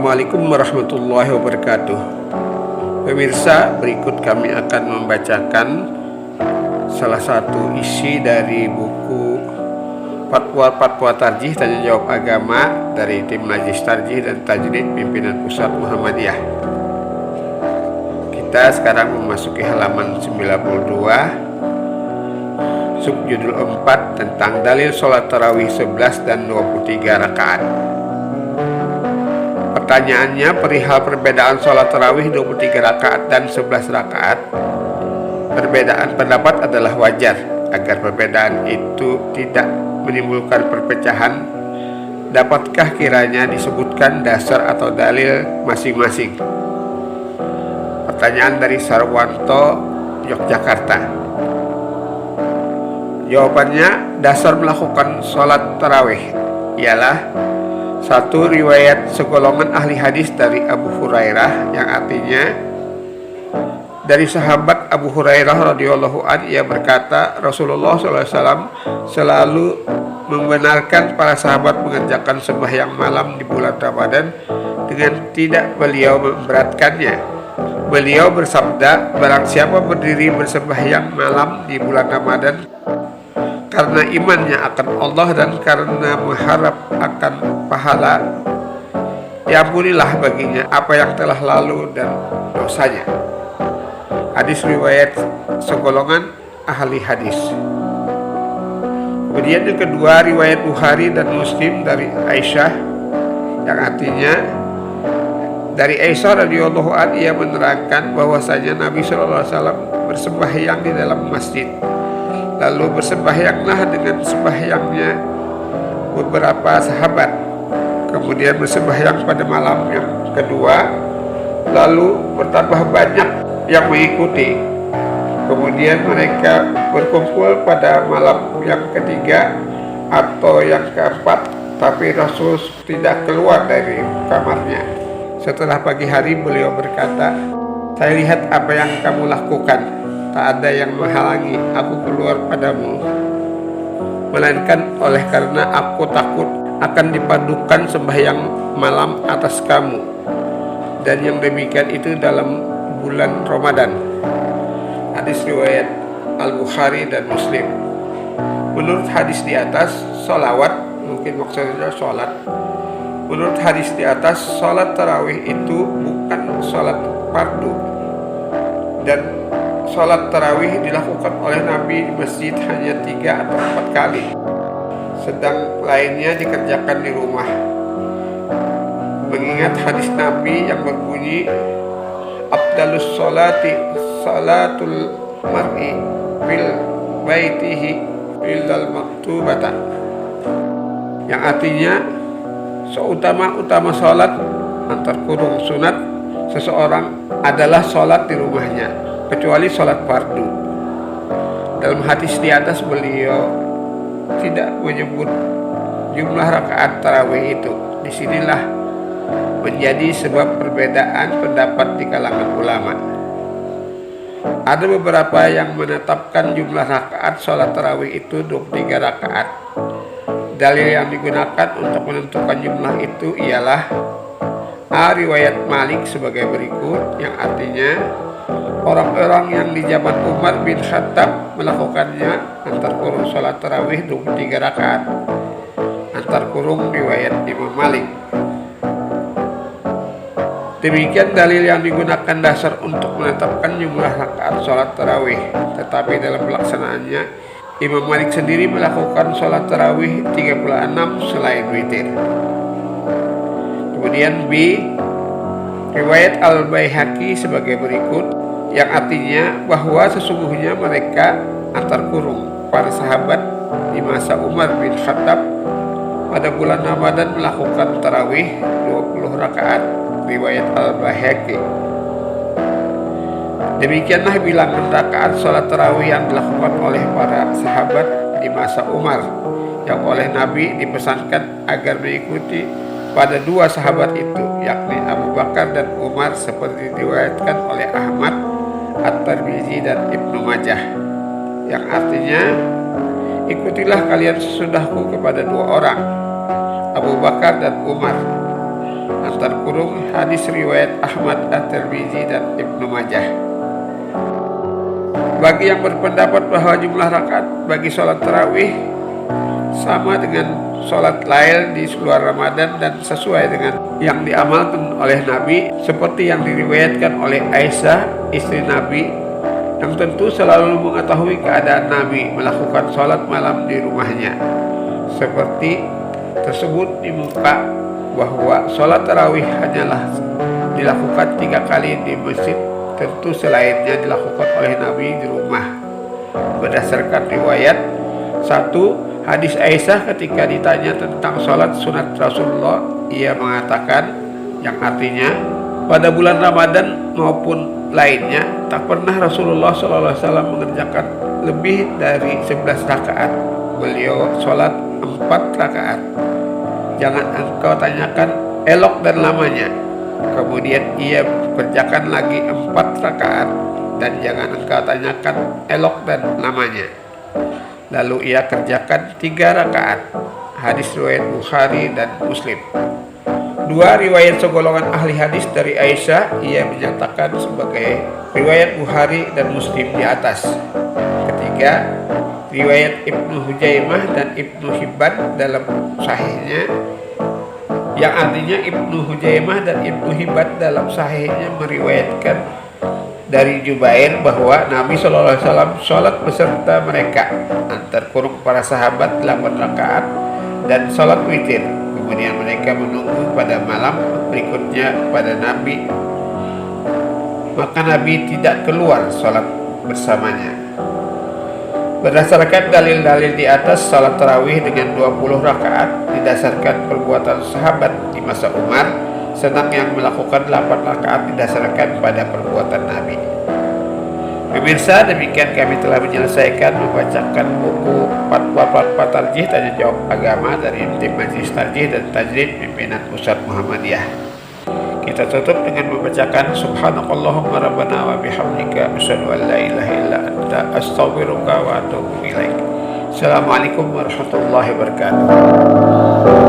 Assalamualaikum warahmatullahi wabarakatuh. Pemirsa, berikut kami akan membacakan salah satu isi dari buku Fatwa Tarjih Tanya Jawab Agama dari tim Najis Tarjih dan Tajrid Pimpinan Pusat Muhammadiyah. Kita sekarang memasuki halaman 92, subjudul 4 tentang dalil sholat tarawih 11 dan 23 rakaat. Pertanyaannya perihal perbedaan sholat tarawih 23 rakaat dan 11 rakaat. Perbedaan pendapat adalah wajar agar perbedaan itu tidak menimbulkan perpecahan. Dapatkah kiranya disebutkan dasar atau dalil masing-masing? Pertanyaan dari Sarwanto, Yogyakarta. Jawabannya, dasar melakukan sholat tarawih ialah satu, riwayat segolongan ahli hadis dari Abu Hurairah yang artinya dari sahabat Abu Hurairah radhiyallahu anhu, ia berkata Rasulullah SAW selalu membenarkan para sahabat mengerjakan sembahyang malam di bulan Ramadan dengan tidak beliau memberatkannya. Beliau bersabda, barang siapa berdiri bersembahyang malam di bulan Ramadan karena imannya akan Allah dan karena mengharap akan pahala, diampunilah baginya apa yang telah lalu dan dosanya. Hadis riwayat segolongan ahli hadis. Kemudian yang kedua, riwayat Bukhari dan Muslim dari Aisyah yang artinya dari Aisyah radhiyallahu anha, ia menerangkan bahwasanya Nabi SAW bersembahyang di dalam masjid. Lalu bersembahyanglah dengan sembahyangnya beberapa sahabat. Kemudian bersembahyang pada malam yang kedua, lalu bertambah banyak yang mengikuti. Kemudian mereka berkumpul pada malam yang ketiga atau yang keempat, tapi Rasul tidak keluar dari kamarnya. Setelah pagi hari beliau berkata, saya lihat apa yang kamu lakukan. Tak ada yang menghalangi aku keluar padamu, melainkan oleh karena aku takut akan dipadukan sembahyang malam atas kamu, dan yang demikian itu dalam bulan Ramadan. Hadis riwayat Al-Bukhari dan Muslim. Menurut hadis di atas, sholawat, mungkin maksudnya sholat. Menurut hadis di atas, sholat tarawih itu bukan sholat fardu, dan sholat tarawih dilakukan oleh Nabi di masjid hanya 3 atau 4 kali, sedang lainnya dikerjakan di rumah. Mengingat hadis Nabi yang berbunyi, Afdalus sholati salatul mar'i fil baitihi illal maktubata, yang artinya seutama-utama sholat antar kurung sunat seseorang adalah sholat di rumahnya, kecuali sholat fardu. Dalam hadis di atas beliau tidak menyebut jumlah rakaat tarawih itu. Disinilah menjadi sebab perbedaan pendapat di kalangan ulama. Ada beberapa yang menetapkan jumlah rakaat sholat tarawih itu 23 rakaat. Dalil yang digunakan untuk menentukan jumlah itu ialah riwayat Malik sebagai berikut, yang artinya orang-orang yang di zaman Umar bin Khattab melakukannya antar kurung sholat tarawih 23 rakaat, antar kurung riwayat Imam Malik. Demikian dalil yang digunakan dasar untuk menetapkan jumlah rakaat sholat tarawih. Tetapi dalam pelaksanaannya, Imam Malik sendiri melakukan sholat tarawih 36 selain witir. Kemudian B, riwayat Al-Baihaqi sebagai berikut, yang artinya bahwa sesungguhnya mereka antar kurung para sahabat di masa Umar bin Khattab pada bulan Ramadan melakukan tarawih 20 rakaat, riwayat Al-Baihaqi. Demikianlah bilangan rakaat sholat tarawih yang dilakukan oleh para sahabat di masa Umar, yang oleh Nabi dipesankan agar mengikuti pada 2 sahabat itu, yakni Abu Bakar dan Umar, seperti diriwayatkan oleh Ahmad, At-Tirmizi dan Ibnu Majah, yang artinya ikutilah kalian sesudahku kepada 2 orang, Abu Bakar dan Umar. antar kurung hadis riwayat Ahmad, At-Tirmizi dan Ibnu Majah. Bagi yang berpendapat bahwa jumlah rakaat bagi sholat tarawih sama dengan sholat lail di luar Ramadan dan sesuai dengan yang diamalkan oleh Nabi, seperti yang diriwayatkan oleh Aisyah istri Nabi, yang tentu selalu mengetahui keadaan Nabi melakukan sholat malam di rumahnya, seperti tersebut di muka bahwa sholat tarawih hanyalah dilakukan 3 kali di masjid, tentu selainnya dilakukan oleh Nabi di rumah. Berdasarkan riwayat 1, hadis Aisyah ketika ditanya tentang sholat sunat Rasulullah, ia mengatakan, yang artinya pada bulan Ramadan maupun lainnya tak pernah Rasulullah SAW mengerjakan lebih dari 11 rakaat. Beliau sholat 4 rakaat. Jangan engkau tanyakan elok dan lamanya. Kemudian ia kerjakan lagi 4 rakaat, dan jangan engkau tanyakan elok dan lamanya. Lalu ia kerjakan 3 rakaat. Hadis riwayat Bukhari dan Muslim. 2 riwayat segolongan ahli hadis dari Aisyah ia menyatakan sebagai riwayat Bukhari dan Muslim di atas. 3, riwayat Ibnu Hujaimah dan Ibnu Hibban dalam sahihnya, yang artinya Ibnu Hujaimah dan Ibnu Hibban dalam sahihnya meriwayatkan dari Jubair bahwa Nabi SAW sholat beserta mereka, antar kurung para sahabat 8 rakaat dan sholat witir. Kemudian mereka menunggu pada malam berikutnya pada Nabi, maka Nabi tidak keluar sholat bersamanya. Berdasarkan dalil-dalil di atas, sholat tarawih dengan 20 rakaat didasarkan perbuatan sahabat di masa Umar, sedang yang melakukan 8 rakaat didasarkan pada perbuatan Nabi. Pemirsa, demikian kami telah menyelesaikan membacakan buku Fatwa Tarjih Tanya Jawab Agama dari tim Majelis Tarjih dan Tajrid pimpinan Pusat Muhammadiyah. Kita tutup dengan membacakan Subhanakallahumma rabbana wa bihamdika asyhadu an la ilaha illa anta astaghfiruka wa atubu ilaik. Assalamualaikum warahmatullahi wabarakatuh.